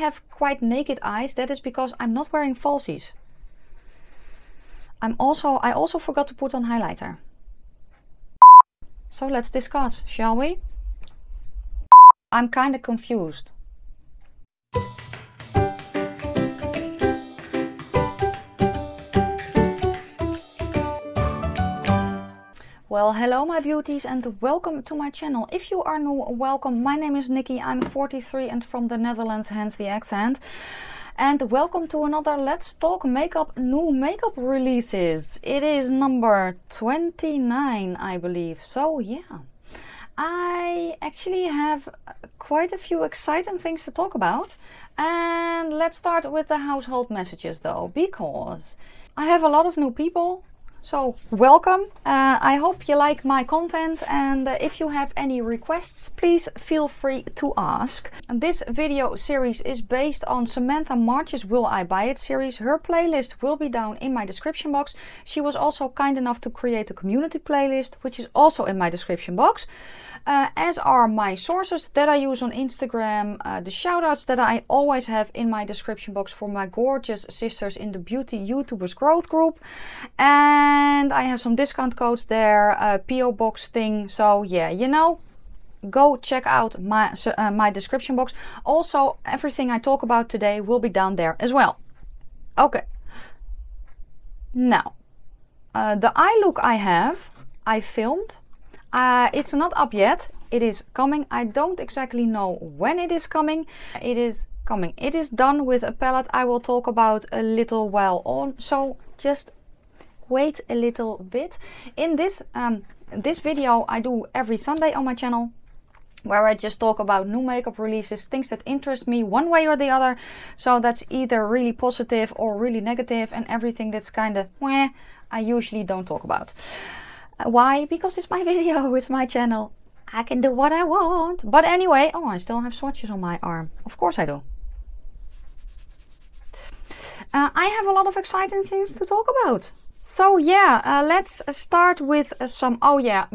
have quite naked eyes. That is because I'm not wearing falsies. I also forgot to put on highlighter. So let's discuss, shall we? I'm kind of confused. Well, hello my beauties and welcome to my channel. If you are new, welcome. My name is Nikki, I'm 43 and from the Netherlands, hence the accent. And welcome to another Let's Talk Makeup new makeup releases. It is number 29, I believe. So yeah, I actually have quite a few exciting things to talk about. And let's start with the household messages though, because I have a lot of new people. So welcome. I hope you like my content, and if you have any requests, please feel free to ask. This video series is based on Samantha March's Will I Buy It series. Her playlist will be down in my description box. She was also kind enough to create a community playlist, which is also in my description box. As are my sources that I use on Instagram, the shoutouts that I always have in my description box for my gorgeous sisters in the Beauty YouTubers Growth Group. And I have some discount codes there, PO Box thing. So yeah, you know, go check out my description box. Also, everything I talk about today will be down there as well. Okay. Now, the eye look I filmed. It's not up yet. It is coming. I don't exactly know when it is coming. It is coming. It is done with a palette I will talk about a little while on. So just wait a little bit. In this video I do every Sunday on my channel, where I just talk about new makeup releases, things that interest me one way or the other. So that's either really positive or really negative, and everything that's kind of meh, I usually don't talk about. Why? Because it's my video, it's my channel. I can do what I want. But anyway, oh, I still have swatches on my arm. Of course I do. I have a lot of exciting things to talk about. So yeah, let's start with some... Oh yeah,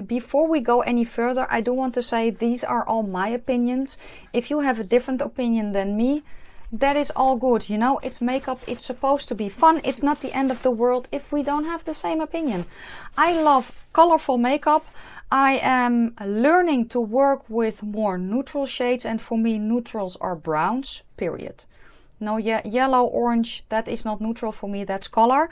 before we go any further, I do want to say these are all my opinions. If you have a different opinion than me, that is all good, you know. It's makeup, it's supposed to be fun. It's not the end of the world if we don't have the same opinion. I love colorful makeup. I am learning to work with more neutral shades, and for me neutrals are browns, period. No, yellow, orange, that is not neutral for me, that's color.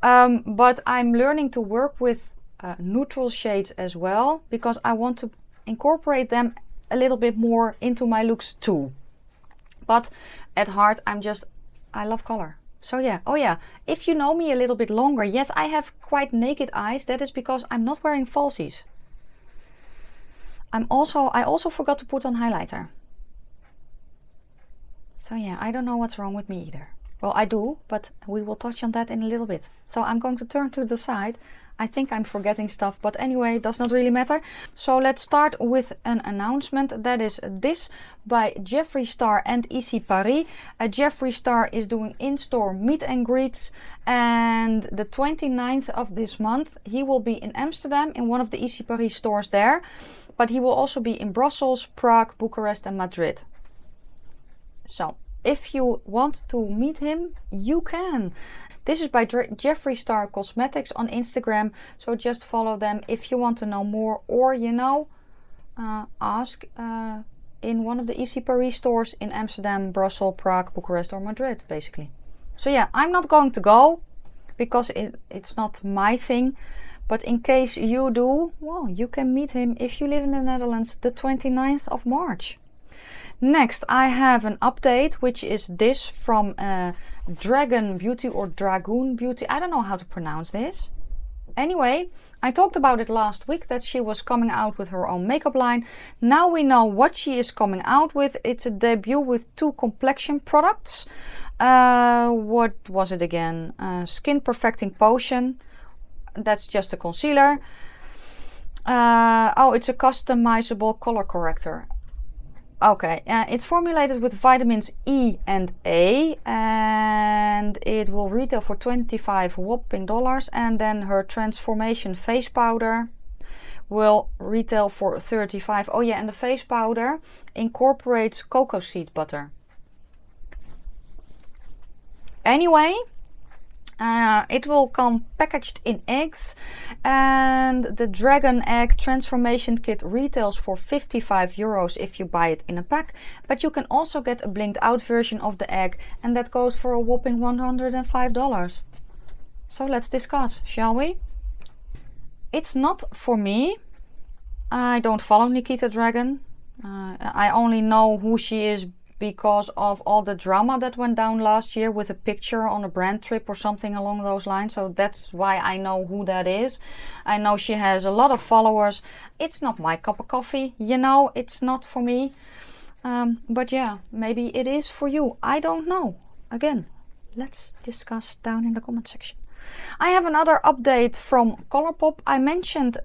But I'm learning to work with neutral shades as well, because I want to incorporate them a little bit more into my looks too. But at heart, I love color. So yeah, oh yeah, if you know me a little bit longer, yes, I have quite naked eyes. That is because I'm not wearing falsies. I also forgot to put on highlighter. So yeah, I don't know what's wrong with me either. Well, I do, but we will touch on that in a little bit. So I'm going to turn to the side. I think I'm forgetting stuff, but anyway, it does not really matter. So let's start with an announcement. That is this by Jeffree Star and Ici Paris. Jeffree Star is doing in-store meet and greets, and the 29th of this month he will be in Amsterdam in one of the Ici Paris stores there. But he will also be in Brussels, Prague, Bucharest and Madrid. So if you want to meet him, you can. This is by Jeffree Star Cosmetics on Instagram. So just follow them if you want to know more, or, you know, ask in one of the Ici Paris stores in Amsterdam, Brussels, Prague, Bucharest or Madrid, basically. So yeah, I'm not going to go because it's not my thing. But in case you do, well, you can meet him if you live in the Netherlands the 29th of March. Next, I have an update, which is this from Dragun Beauty or Dragun Beauty. I don't know how to pronounce this. Anyway, I talked about it last week that she was coming out with her own makeup line. Now we know what she is coming out with. It's a debut with 2 complexion products. What was it again? Skin Perfecting Potion. That's just a concealer. Oh, it's a customizable color corrector. Okay, it's formulated with vitamins E and A, and it will retail for $25 whopping. And then her transformation face powder will retail for $35. Oh yeah, and the face powder incorporates cocoa seed butter. Anyway, it will come packaged in eggs, and the Dragun egg transformation kit retails for 55 euros if you buy it in a pack, but you can also get a blinked out version of the egg, and that goes for a whopping $105. So let's discuss, shall we? It's not for me. I don't follow Nikita Dragun. I only know who she is because of all the drama that went down last year with a picture on a brand trip or something along those lines. So that's why I know who that is. I know she has a lot of followers. It's not my cup of coffee, you know, it's not for me. But yeah, maybe it is for you. I don't know. Again, let's discuss down in the comment section. I have another update from Colourpop. I mentioned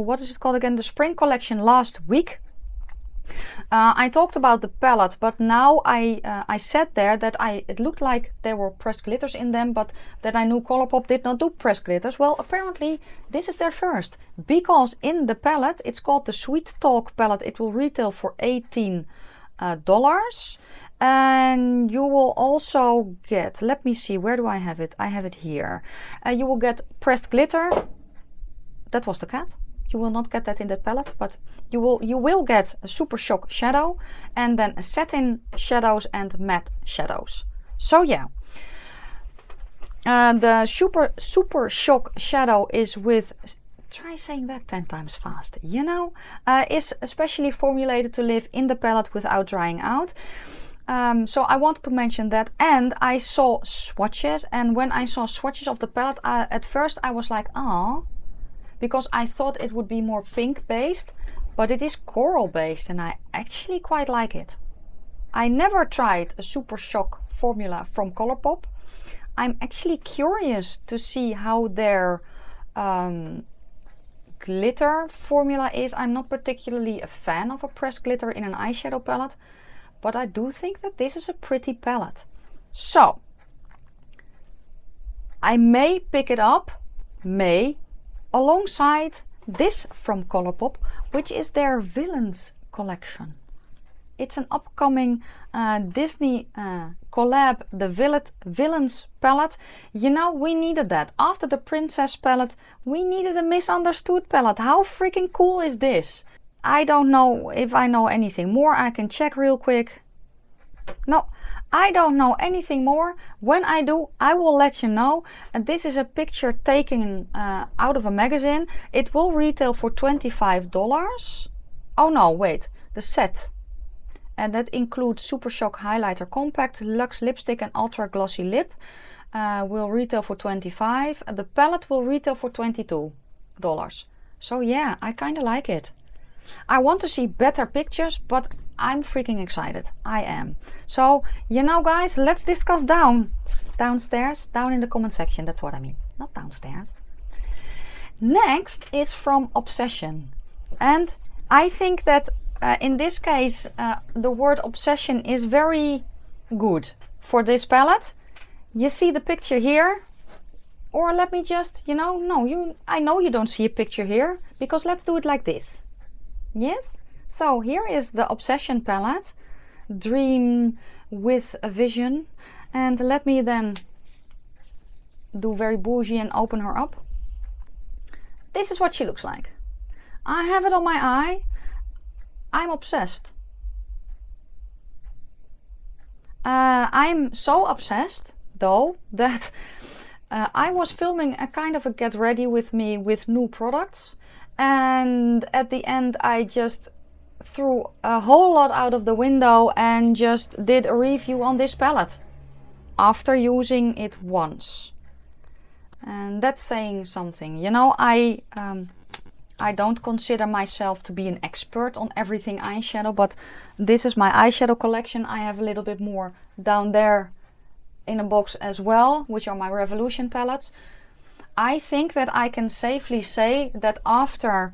what is it called again? The spring collection last week. I talked about the palette, but now I said there that it looked like there were pressed glitters in them, but that I knew Colourpop did not do pressed glitters. Well, apparently this is their first, because in the palette, it's called the Sweet Talk palette. It will retail for $18, and you will also get, let me see, where do I have it? I have it here. You will get pressed glitter. That was the cat. You will not get that in the palette, but you will get a Super Shock shadow, and then a satin shadows and matte shadows. So yeah, the Super Shock shadow is with, try saying that 10 times fast, you know, is especially formulated to live in the palette without drying out. So I wanted to mention that, and I saw swatches, and when I saw swatches of the palette, at first I was like, ah, because I thought it would be more pink based, but it is coral based, and I actually quite like it. I never tried a Super Shock formula from Colourpop. I'm actually curious to see how their glitter formula is. I'm not particularly a fan of a pressed glitter in an eyeshadow palette, but I do think that this is a pretty palette. So I may pick it up, alongside this from Colourpop, which is their Villains collection. It's an upcoming Disney collab, the Villains palette. You know, we needed that. After the Princess palette, we needed a Misunderstood palette. How freaking cool is this? I don't know if I know anything more. I can check real quick. No, I don't know anything more. When I do, I will let you know. And this is a picture taken out of a magazine. It will retail for $25. Oh no, wait, the set. And that includes Super Shock Highlighter Compact, Luxe Lipstick and Ultra Glossy Lip. Will retail for $25. The palette will retail for $22. So yeah, I kind of like it. I want to see better pictures, but I'm freaking excited. I am. So, you know, guys, let's discuss downstairs, down in the comment section. That's what I mean, not downstairs. Next is from Obsession. And I think that in this case, the word obsession is very good for this palette. You see the picture here? Or let me just, I know you don't see a picture here, because let's do it like this. Yes? So here is the Obsession palette, Dream with a Vision. And let me then do very bougie and open her up. This is what she looks like. I have it on my eye. I'm obsessed. I'm so obsessed, though, that I was filming a kind of a get ready with me with new products. And at the end, I just threw a whole lot out of the window and just did a review on this palette after using it once. And that's saying something. You know, I don't consider myself to be an expert on everything eyeshadow, but this is my eyeshadow collection. I have a little bit more down there in a box as well, which are my Revolution palettes. I think that I can safely say that after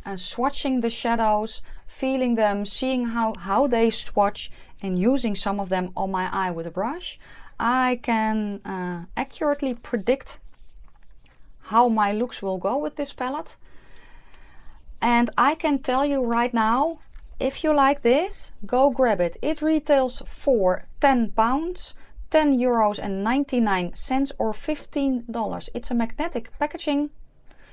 swatching the shadows, feeling them, seeing how they swatch, and using some of them on my eye with a brush, I can accurately predict how my looks will go with this palette. And I can tell you right now, if you like this, go grab it. It retails for £10, €10.99 or $15. It's a magnetic packaging.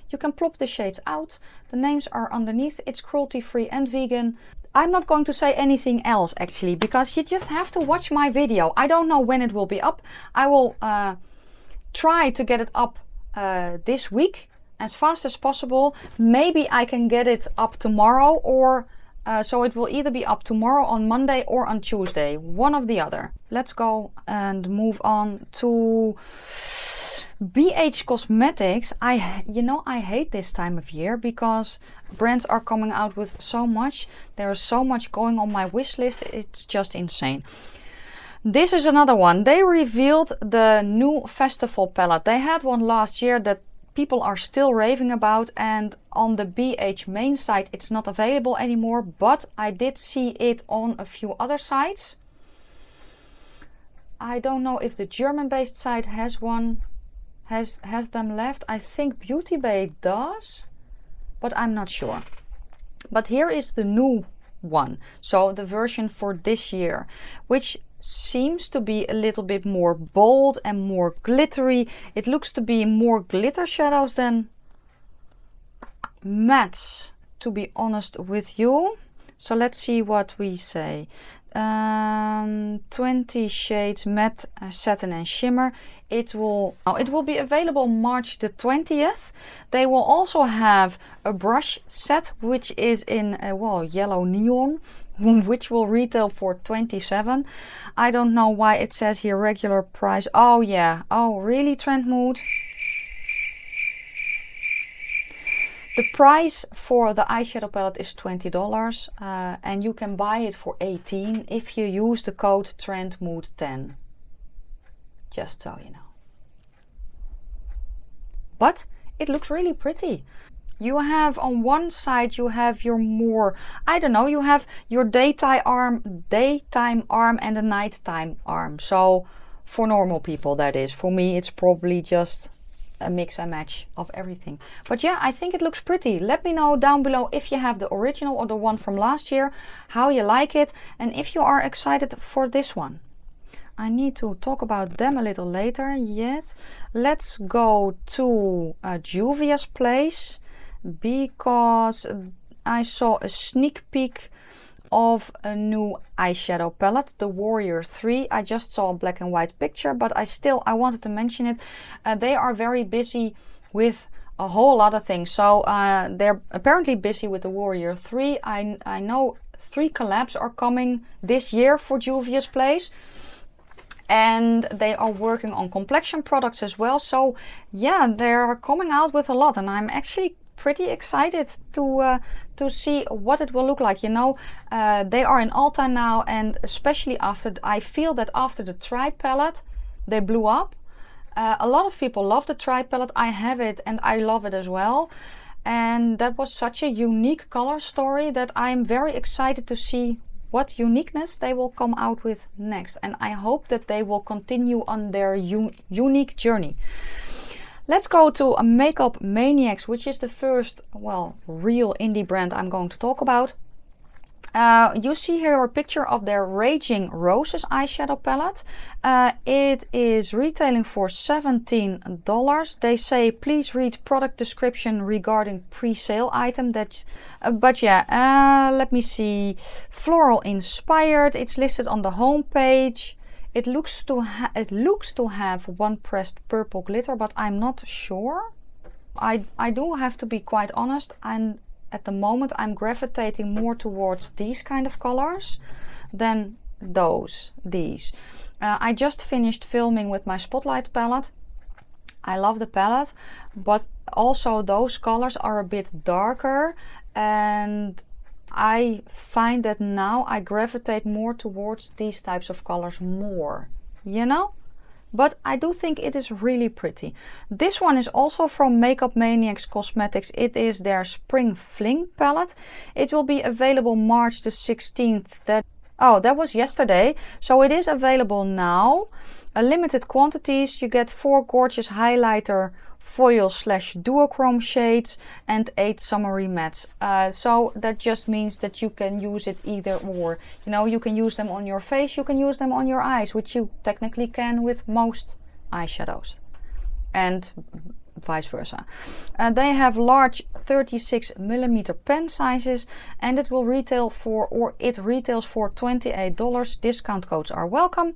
You can plop the shades out. The names are underneath. It's cruelty-free and vegan. I'm not going to say anything else actually, because you just have to watch my video. I don't know when it will be up. I will try to get it up this week as fast as possible. Maybe I can get it up tomorrow, or so it will either be up tomorrow on Monday or on Tuesday, one of the other. Let's go and move on to BH Cosmetics. I hate this time of year because brands are coming out with so much. There's so much going on my wish list. It's just insane. This is another one. They revealed the new festival palette. They had one last year that people are still raving about, and on the BH main site it's not available anymore, but I did see it on a few other sites. I don't know if the German-based site has one, has them left. I think Beauty Bay does, but I'm not sure. But here is the new one, so the version for this year, which seems to be a little bit more bold and more glittery. It looks to be more glitter shadows than mattes, to be honest with you. So let's see what we say. 20 shades matte, satin and shimmer. It will be available March the 20th. They will also have a brush set, which is in yellow neon, which will retail for $27. I don't know why it says here regular price. Oh yeah, oh really, Trend Mood? The price for the eyeshadow palette is $20, and you can buy it for $18 if you use the code TRENDMOOD10. Just so you know. But it looks really pretty. You have on one side, you have your more, I don't know, you have your daytime arm and a nighttime arm. So for normal people, that is. For me, it's probably just a mix and match of everything. But yeah, I think it looks pretty. Let me know down below if you have the original or the one from last year, how you like it, and if you are excited for this one. I need to talk about them a little later. Yes, let's go to Juvia's place, because I saw a sneak peek of a new eyeshadow palette, the Warrior 3. I just saw a black and white picture, but I wanted to mention it. They are very busy with a whole lot of things. So they're apparently busy with the Warrior 3. I know 3 collabs are coming this year for Juvia's place. And they are working on complexion products as well. So yeah, they're coming out with a lot, and I'm actually pretty excited to see what it will look like. You know, they are in Ulta now, and especially I feel that after the Tri palette, they blew up. A lot of people love the Tri palette. I have it and I love it as well. And that was such a unique color story that I'm very excited to see what uniqueness they will come out with next. And I hope that they will continue on their unique journey. Let's go to Makeup Maniacs, which is the first, real indie brand I'm going to talk about. You see here a picture of their Raging Roses eyeshadow palette. It is retailing for $17. They say please read product description regarding pre-sale item. Let me see. Floral inspired. It's listed on the home page. It looks to have one pressed purple glitter, but I'm not sure. I do have to be quite honest. At the moment I'm gravitating more towards these kind of colors than these. I just finished filming with my Spotlight palette. I love the palette, but also those colors are a bit darker, and I find that now I gravitate more towards these types of colors more, you know? But I do think it is really pretty. This one is also from Makeup Maniacs Cosmetics. It is their Spring Fling palette. It will be available March the 16th. That was yesterday. So it is available now. Limited quantities. You get 4 gorgeous highlighter foil slash duochrome shades and 8 summery mattes. So that just means that you can use it either or. You know, you can use them on your face, you can use them on your eyes, which you technically can with most eyeshadows. And vice versa. They have large 36mm pen sizes, and it will retail for, or it retails for $28. Discount codes are welcome.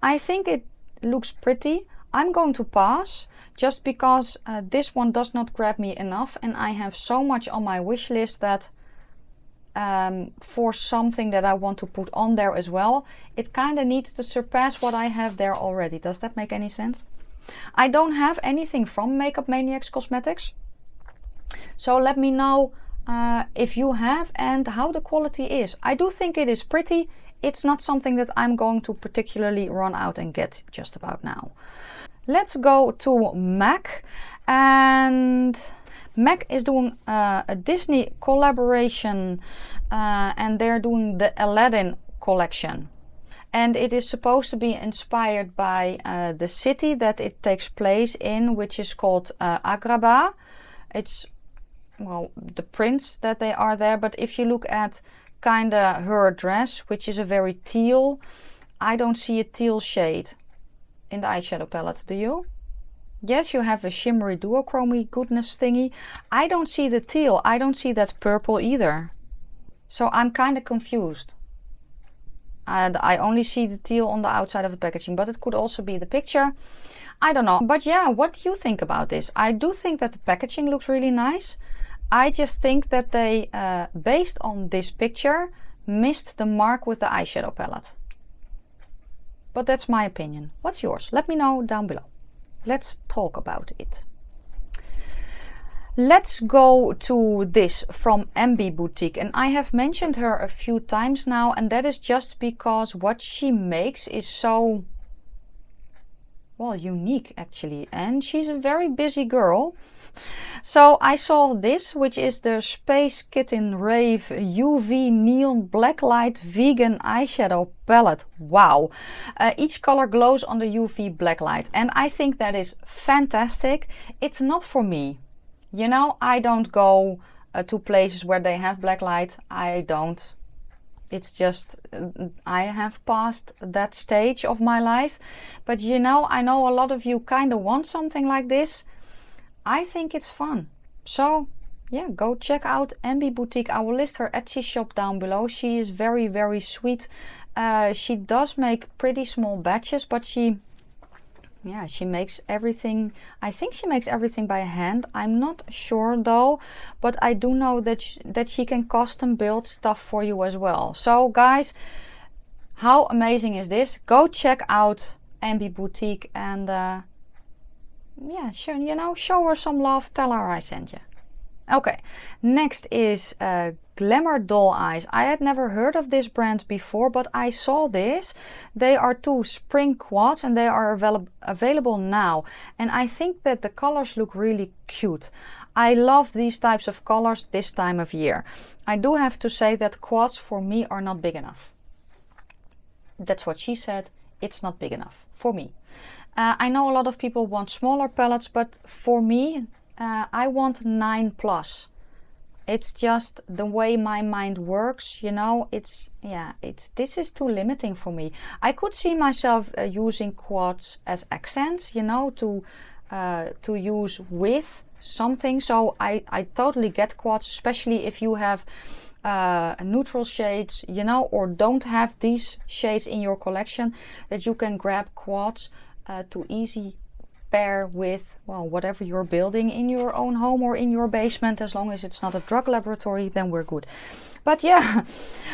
I think it looks pretty. I'm going to pass just because this one does not grab me enough, and I have so much on my wish list that for something that I want to put on there as well, it kind of needs to surpass what I have there already. Does that make any sense? I don't have anything from Makeup Maniacs Cosmetics, so let me know if you have and how the quality is. I do think it is pretty. It's not something that I'm going to particularly run out and get just about now. Let's go to MAC, and MAC is doing a Disney collaboration, and they're doing the Aladdin Collection. And it is supposed to be inspired by the city that it takes place in, which is called Agrabah. It's, well, the prince that they are there. But if you look at kinda her dress, which is a very teal, I don't see a teal shade in the eyeshadow palette. Do you? Yes, you have a shimmery duochrome goodness thingy. I don't see the teal. I don't see that purple either. So I'm kind of confused. And I only see the teal on the outside of the packaging, but it could also be the picture. I don't know. But yeah, what do you think about this? I do think that the packaging looks really nice. I just think that they, based on this picture, missed the mark with the eyeshadow palette. But that's my opinion. What's yours? Let me know down below. Let's talk about it. Let's go to this from Emby Boutique, and I have mentioned her a few times now, and that is just because what she makes is so, well, unique actually, and she's a very busy girl. So I saw this, which is the Space Kitten Rave UV Neon Blacklight Vegan Eyeshadow Palette. Wow! Each color glows on the UV blacklight, and I think that is fantastic. It's not for me. You know, I don't go to places where they have blacklight. I don't. It's just, I have passed that stage of my life. But you know, I know a lot of you kind of want something like this. I think it's fun. So yeah, go check out Emby Boutique. I will list her Etsy shop down below. She is very, very sweet. She does make pretty small batches, but she makes everything. I think she makes everything by hand. I'm not sure though, but I do know that she can custom build stuff for you as well. So guys, how amazing is this? Go check out Emby Boutique and yeah, sure, you know, show her some love. Tell her I sent you. Okay, next is Glamour Dolleyes. I had never heard of this brand before, but I saw this. They are 2 spring quads and they are available now. And I think that the colors look really cute. I love these types of colors this time of year. I do have to say that quads for me are not big enough. That's what she said. It's not big enough for me. I know a lot of people want smaller palettes, but for me, I want 9+. It's just the way my mind works, you know. This is too limiting for me. I could see myself using quads as accents, you know, to use with something. So I totally get quads, especially if you have neutral shades, you know, or don't have these shades in your collection, that you can grab quads to easy pair with, well, whatever you're building in your own home or in your basement. As long as it's not a drug laboratory, then we're good. But yeah,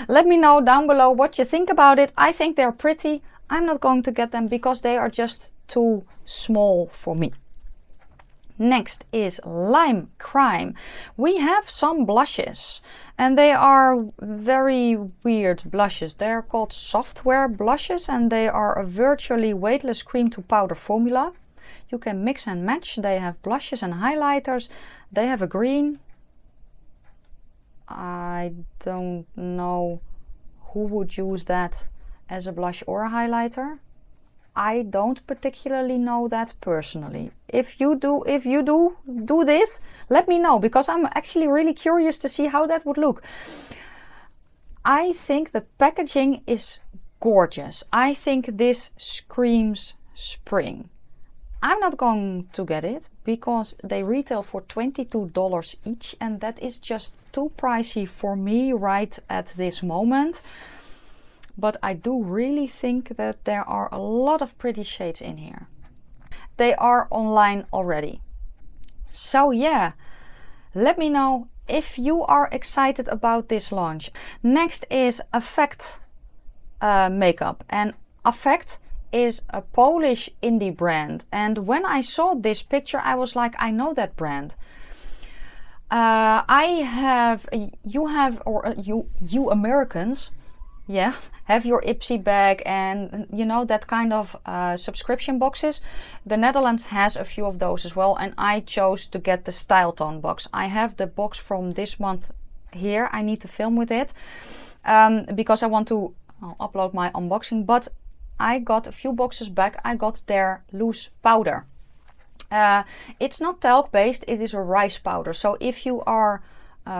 let me know down below what you think about it. I think they're pretty. I'm not going to get them because they are just too small for me. Next is Limecrime. We have some blushes and they are very weird blushes. They are called Softwear blushes and they are a virtually weightless cream to powder formula. You can mix and match. They have blushes and highlighters. They have a green. I don't know who would use that as a blush or a highlighter. I don't particularly know that personally. If you do this, let me know, because I'm actually really curious to see how that would look. I think the packaging is gorgeous. I think this screams spring. I'm not going to get it because they retail for $22 each, and that is just too pricey for me right at this moment. But I do really think that there are a lot of pretty shades in here. They are online already. So yeah, let me know if you are excited about this launch. Next is Affect makeup, and Affect is a Polish indie brand, and when I saw this picture I was like, I know that brand. You Americans, yeah, have your Ipsy bag and you know that kind of subscription boxes. The Netherlands has a few of those as well, and I chose to get the Style Tone box. I have the box from this month here. I need to film with it because I want to upload my unboxing, but I got a few boxes back. I got their loose powder. It's not talc based, it is a rice powder. So if you are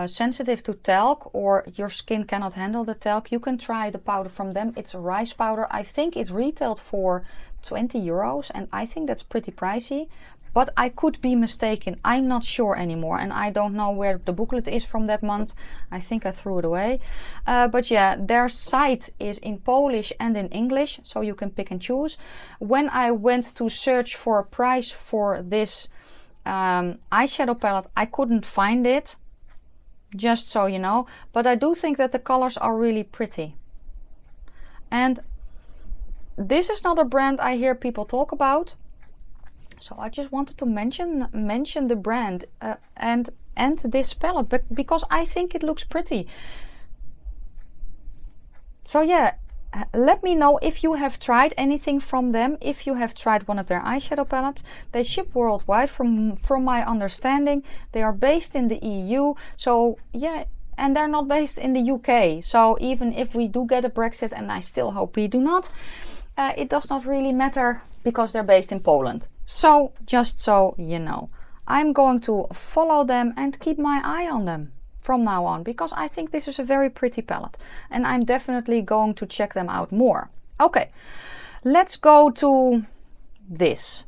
sensitive to talc or your skin cannot handle the talc, you can try the powder from them. It's a rice powder. I think it retailed for 20 euros, and I think that's pretty pricey. But I could be mistaken. I'm not sure anymore, and I don't know where the booklet is from that month. I think I threw it away. But yeah, their site is in Polish and in English, so you can pick and choose. When I went to search for a price for this eyeshadow palette, I couldn't find it, just so you know. But I do think that the colors are really pretty. And this is not a brand I hear people talk about. So I just wanted to mention the brand and this palette because I think it looks pretty. So yeah, let me know if you have tried anything from them, if you have tried one of their eyeshadow palettes. They ship worldwide from my understanding. They are based in the EU, so yeah, and they're not based in the UK. So even if we do get a Brexit, and I still hope we do not, it does not really matter because they're based in Poland. So just so you know, I'm going to follow them and keep my eye on them from now on, because I think this is a very pretty palette and I'm definitely going to check them out more. Okay, let's go to this.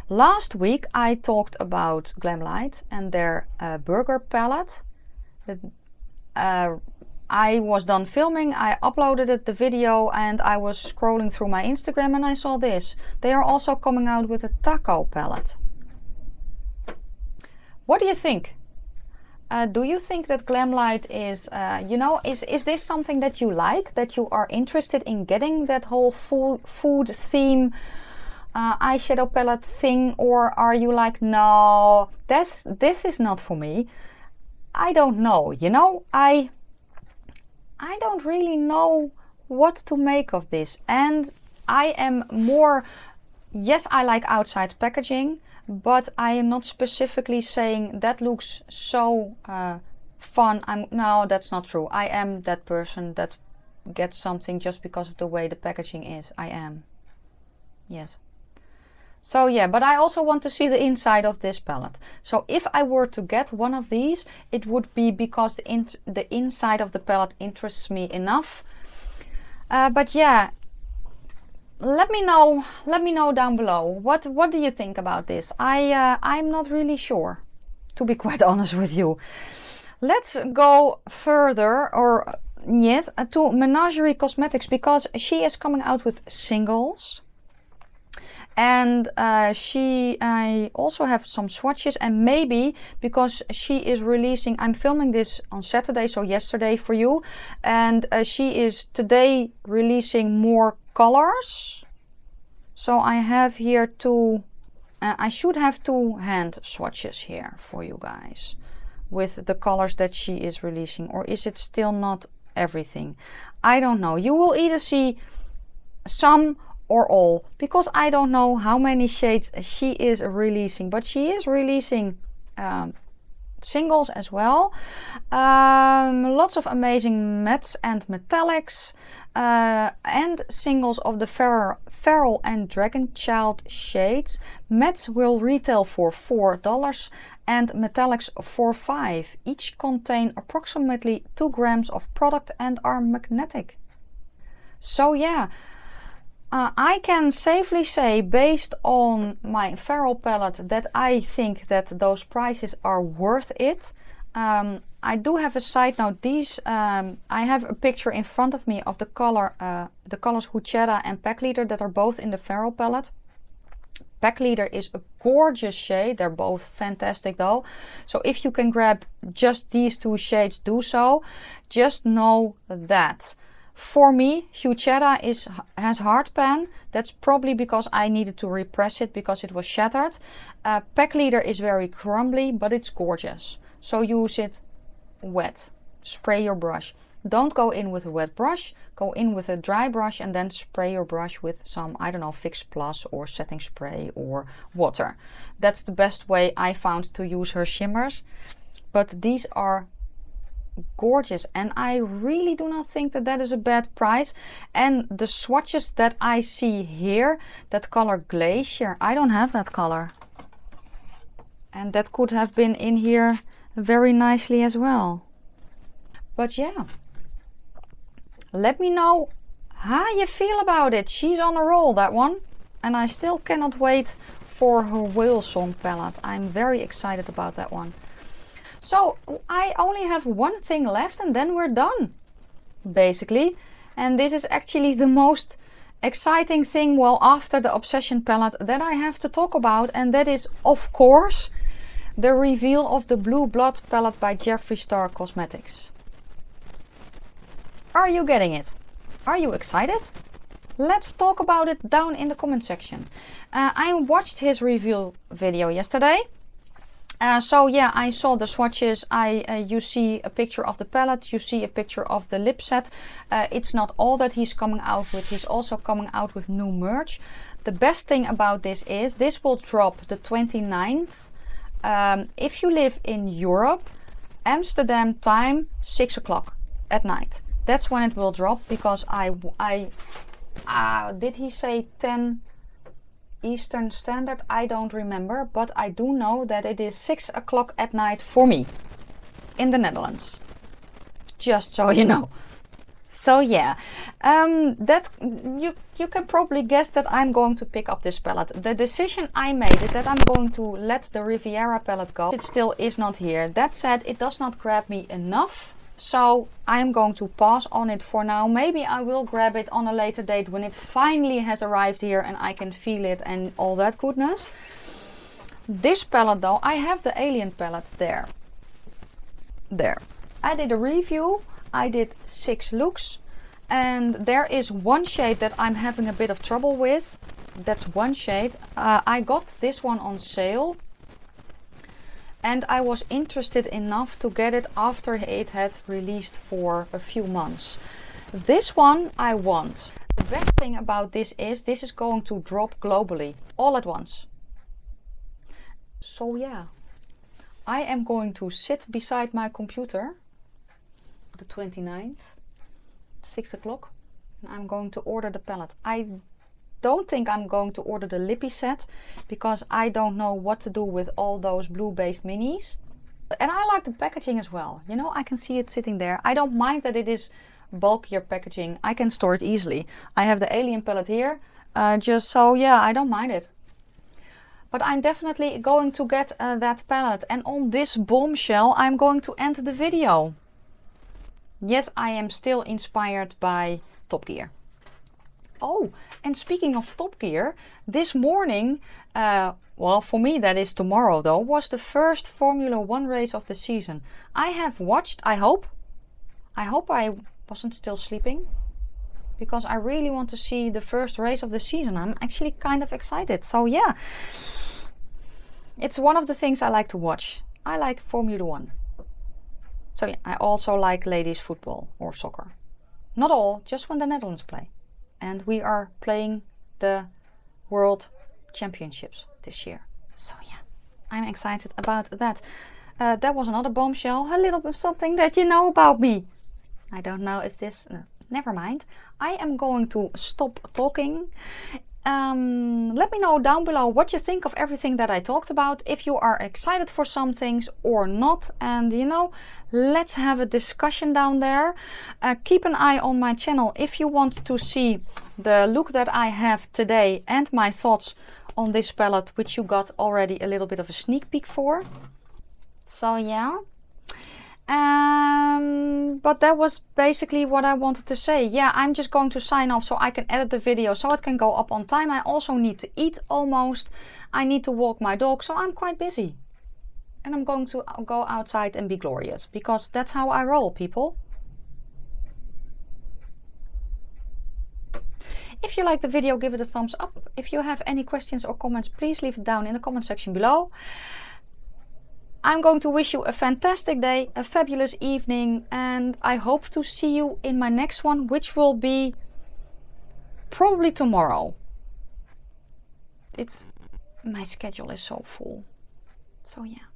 Last week I talked about Glamlite and their burger palette. I was done filming, I uploaded the video, and I was scrolling through my Instagram and I saw this. They are also coming out with a taco palette. What do you think? Do you think that Glamlite is, is this something that you like, that you are interested in getting, that whole food theme eyeshadow palette thing, or are you like, no, this is not for me? I don't know, I don't really know what to make of this, and I am more, yes, I like outside packaging, but I am not specifically saying that looks so fun. No, that's not true. I am that person that gets something just because of the way the packaging is. I am. Yes. So yeah, but I also want to see the inside of this palette. So if I were to get one of these, it would be because the inside of the palette interests me enough. But yeah, let me know down below. What do you think about this? I'm not really sure, to be quite honest with you. Let's go further, or yes, to Menagerie Cosmetics, because she is coming out with singles. And I also have some swatches, and maybe because she is releasing, I'm filming this on Saturday, so yesterday for you, and she is today releasing more colors. So I have here two, I should have two hand swatches here for you guys with the colors that she is releasing, or is it still not everything? I don't know. You will either see some or all, because I don't know how many shades she is releasing, but she is releasing singles as well. Lots of amazing mattes and metallics. And singles of the Feral and Dragon Child shades. Mattes will retail for $4 and metallics for $5. Each contain approximately 2 grams of product and are magnetic. So yeah, I can safely say, based on my Feral palette, that I think that those prices are worth it. I do have a side note. These I have a picture in front of me of the colors Huchera and Pack Leader that are both in the Feral palette. Pack Leader is a gorgeous shade. They're both fantastic though. So if you can grab just these 2 shades, do so. Just know that for me, Huchera has hard pan. That's probably because I needed to repress it because it was shattered. Pack Leader is very crumbly, but it's gorgeous. So use it wet. Spray your brush. Don't go in with a wet brush. Go in with a dry brush and then spray your brush with some, I don't know, Fix Plus or setting spray or water. That's the best way I found to use her shimmers. But these are gorgeous and I really do not think that that is a bad price. And the swatches that I see here, that color Glacier, I don't have that color. And that could have been in here very nicely as well. But yeah, let me know how you feel about it. She's on a roll, that one. And I still cannot wait for her Whale Song palette. I'm very excited about that one. So I only have one thing left and then we're done, basically. And this is actually the most exciting thing, well, after the Obsession palette, that I have to talk about. And that is, of course, the reveal of the Blue Blood palette by Jeffree Star Cosmetics. Are you getting it? Are you excited? Let's talk about it down in the comment section. I watched his reveal video yesterday. So yeah, I saw the swatches. You see a picture of the palette. You see a picture of the lip set. It's not all that he's coming out with. He's also coming out with new merch. The best thing about this is this will drop the 29th. If you live in Europe, Amsterdam time, 6 o'clock at night. That's when it will drop, because did he say 10 Eastern Standard? I don't remember, but I do know that it is 6 o'clock at night for me in the Netherlands. Just so you know. So yeah, that you can probably guess that I'm going to pick up this palette. The decision I made is that I'm going to let the Riviera palette go. It still is not here. That said, it does not grab me enough. So I'm going to pass on it for now. Maybe I will grab it on a later date when it finally has arrived here and I can feel it and all that goodness. This palette though, I have the Alien palette there. I did a review. I did 6 looks. And there is one shade that I'm having a bit of trouble with. That's one shade. I got this one on sale. And I was interested enough to get it after it had released for a few months. This one I want. The best thing about this is going to drop globally all at once. So yeah, I am going to sit beside my computer the 29th, 6 o'clock, and I'm going to order the palette. I don't think I'm going to order the lippy set because I don't know what to do with all those blue based minis. And I like the packaging as well. You know, I can see it sitting there. I don't mind that it is bulkier packaging. I can store it easily. I have the Alien palette here. Just so yeah, I don't mind it. But I'm definitely going to get that palette. And on this bombshell, I'm going to end the video. Yes, I am still inspired by Top Gear. Oh, and speaking of Top Gear, this morning, well, for me that is tomorrow though, was the first Formula 1 race of the season. I have watched, I hope I wasn't still sleeping, because I really want to see the first race of the season. I'm actually kind of excited. So yeah, it's one of the things I like to watch. I like Formula 1. So yeah, I also like ladies football or soccer. Not all, just when the Netherlands play. And we are playing the World Championships this year. So yeah, I'm excited about that. That was another bombshell. A little bit something that you know about me. I don't know if this... No, never mind. I am going to stop talking. Let me know down below what you think of everything that I talked about. If you are excited for some things or not. And you know, let's have a discussion down there. Keep an eye on my channel if you want to see the look that I have today and my thoughts on this palette, which you got already a little bit of a sneak peek for. So yeah. But that was basically what I wanted to say. Yeah, I'm just going to sign off so I can edit the video so it can go up on time. I also need to eat almost. I need to walk my dog, so I'm quite busy. And I'm going to go outside and be glorious, because that's how I roll, people. If you like the video, give it a thumbs up. If you have any questions or comments, please leave it down in the comment section below. I'm going to wish you a fantastic day, a fabulous evening, and I hope to see you in my next one, which will be probably tomorrow. My schedule is so full. So yeah.